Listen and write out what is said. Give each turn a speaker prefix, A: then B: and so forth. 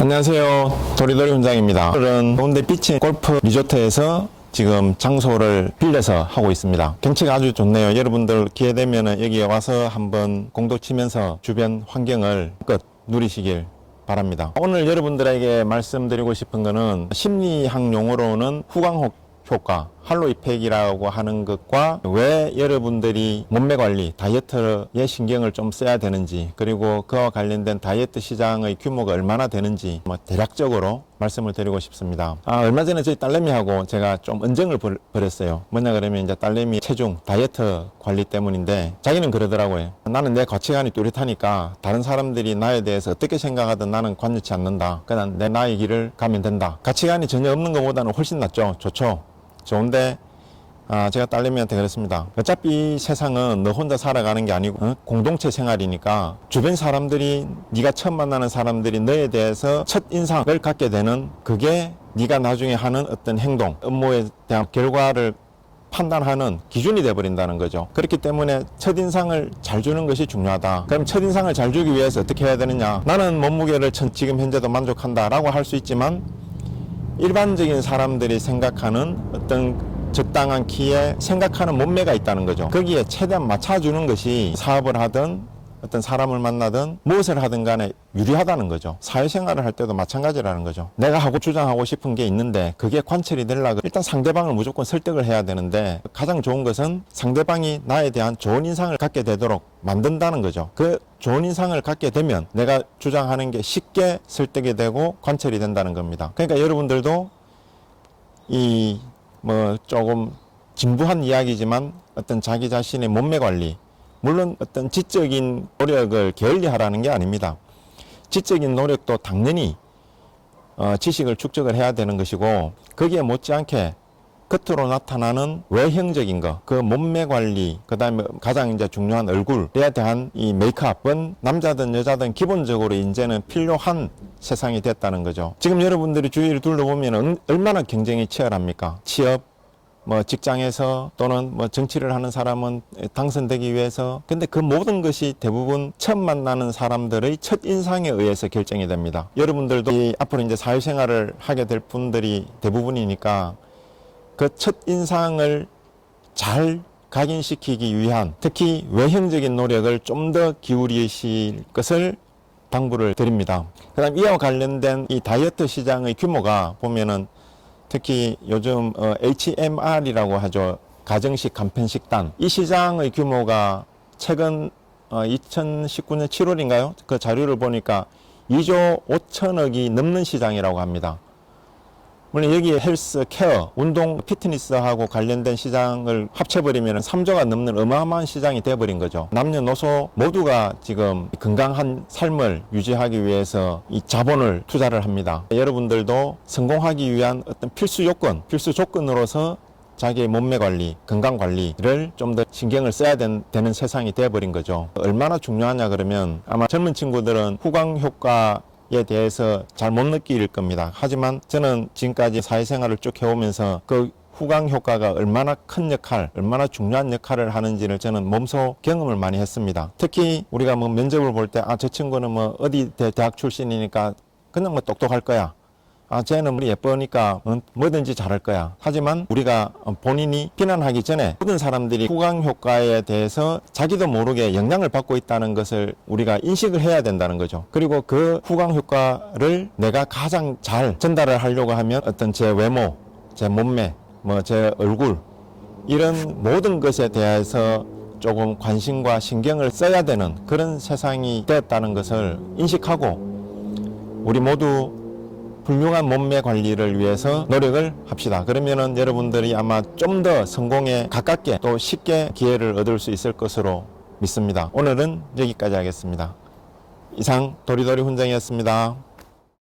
A: 안녕하세요. 도리도리 훈장입니다. 오늘은 해운대 비치 골프 리조트에서 지금 장소를 빌려서 하고 있습니다. 경치가 아주 좋네요. 여러분들 기회 되면 여기에 와서 한번 공도 치면서 주변 환경을 끝 누리시길 바랍니다. 오늘 여러분들에게 말씀드리고 싶은 거는 심리학 용어로는 후광 효과, 할로 이펙이라고 하는 것과 왜 여러분들이 몸매 관리, 다이어트에 신경을 좀 써야 되는지, 그리고 그와 관련된 다이어트 시장의 규모가 얼마나 되는지 대략적으로 말씀을 드리고 싶습니다. 얼마 전에 저희 딸내미하고 제가 좀 언쟁을 벌였어요. 뭐냐 그러면 이제 딸내미 체중, 다이어트 관리 때문인데 자기는 그러더라고요. 나는 내 가치관이 뚜렷하니까 다른 사람들이 나에 대해서 어떻게 생각하든 나는 관여치 않는다. 그냥 내 나의 길을 가면 된다. 가치관이 전혀 없는 것보다는 훨씬 낫죠. 좋죠. 좋은데 제가 딸내미한테 그랬습니다. 어차피 세상은 너 혼자 살아가는 게 아니고 공동체 생활이니까 주변 사람들이, 네가 처음 만나는 사람들이 너에 대해서 첫 인상을 갖게 되는, 그게 네가 나중에 하는 어떤 행동, 업무에 대한 결과를 판단하는 기준이 돼버린다는 거죠. 그렇기 때문에 첫인상을 잘 주는 것이 중요하다. 그럼 첫인상을 잘 주기 위해서 어떻게 해야 되느냐. 나는 몸무게를 지금 현재도 만족한다 라고 할 수 있지만, 일반적인 사람들이 생각하는 어떤 적당한 키에 생각하는 몸매가 있다는 거죠. 거기에 최대한 맞춰주는 것이 사업을 하든 어떤 사람을 만나든 무엇을 하든 간에 유리하다는 거죠. 사회생활을 할 때도 마찬가지라는 거죠. 내가 주장하고 싶은 게 있는데 그게 관철이 되려고 일단 상대방을 무조건 설득을 해야 되는데, 가장 좋은 것은 상대방이 나에 대한 좋은 인상을 갖게 되도록 만든다는 거죠. 그 좋은 인상을 갖게 되면 내가 주장하는 게 쉽게 설득이 되고 관철이 된다는 겁니다. 그러니까 여러분들도 조금 진부한 이야기지만 어떤 자기 자신의 몸매 관리, 물론 어떤 지적인 노력을 게을리하라는 게 아닙니다. 지적인 노력도 당연히 지식을 축적을 해야 되는 것이고, 거기에 못지않게 겉으로 나타나는 외형적인 거, 그 몸매 관리, 그 다음에 가장 이제 중요한 얼굴에 대한 이 메이크업은 남자든 여자든 기본적으로 이제는 필요한 세상이 됐다는 거죠. 지금 여러분들이 주위를 둘러보면 얼마나 경쟁이 치열합니까? 취업, 직장에서 또는 정치를 하는 사람은 당선되기 위해서. 근데 그 모든 것이 대부분 처음 만나는 사람들의 첫 인상에 의해서 결정이 됩니다. 여러분들도 앞으로 이제 사회생활을 하게 될 분들이 대부분이니까 그 첫 인상을 잘 각인시키기 위한, 특히 외형적인 노력을 좀 더 기울이실 것을 당부를 드립니다. 그 다음 이와 관련된 이 다이어트 시장의 규모가 보면은 특히 요즘 HMR이라고 하죠. 가정식 간편식단. 이 시장의 규모가 최근 2019년 7월인가요? 그 자료를 보니까 2조 5천억이 넘는 시장이라고 합니다. 물론 여기에 헬스, 케어, 운동, 피트니스하고 관련된 시장을 합쳐버리면 3조가 넘는 어마어마한 시장이 돼버린 거죠. 남녀노소 모두가 지금 건강한 삶을 유지하기 위해서 이 자본을 투자를 합니다. 여러분들도 성공하기 위한 어떤 필수 조건으로서 자기의 몸매 관리, 건강 관리를 좀 더 신경을 써야 되는 세상이 돼버린 거죠. 얼마나 중요하냐 그러면, 아마 젊은 친구들은 후광 효과 에 대해서 잘 못 느낄 겁니다. 하지만 저는 지금까지 사회생활을 쭉 해오면서 그 후광 효과가 얼마나 큰 역할, 얼마나 중요한 역할을 하는지를 저는 몸소 경험을 많이 했습니다. 특히 우리가 면접을 볼 때 저 친구는 어디 대학 출신이니까 그냥 똑똑할 거야. 쟤는 예쁘니까 뭐든지 잘할 거야. 하지만 우리가 본인이 비난하기 전에 모든 사람들이 후광 효과에 대해서 자기도 모르게 영향을 받고 있다는 것을 우리가 인식을 해야 된다는 거죠. 그리고 그 후광 효과를 내가 가장 잘 전달을 하려고 하면 어떤 제 외모, 제 몸매, 제 얼굴, 이런 모든 것에 대해서 조금 관심과 신경을 써야 되는 그런 세상이 되었다는 것을 인식하고, 우리 모두 훌륭한 몸매 관리를 위해서 노력을 합시다. 그러면은 여러분들이 아마 좀 더 성공에 가깝게 또 쉽게 기회를 얻을 수 있을 것으로 믿습니다. 오늘은 여기까지 하겠습니다. 이상 도리도리 훈장이었습니다.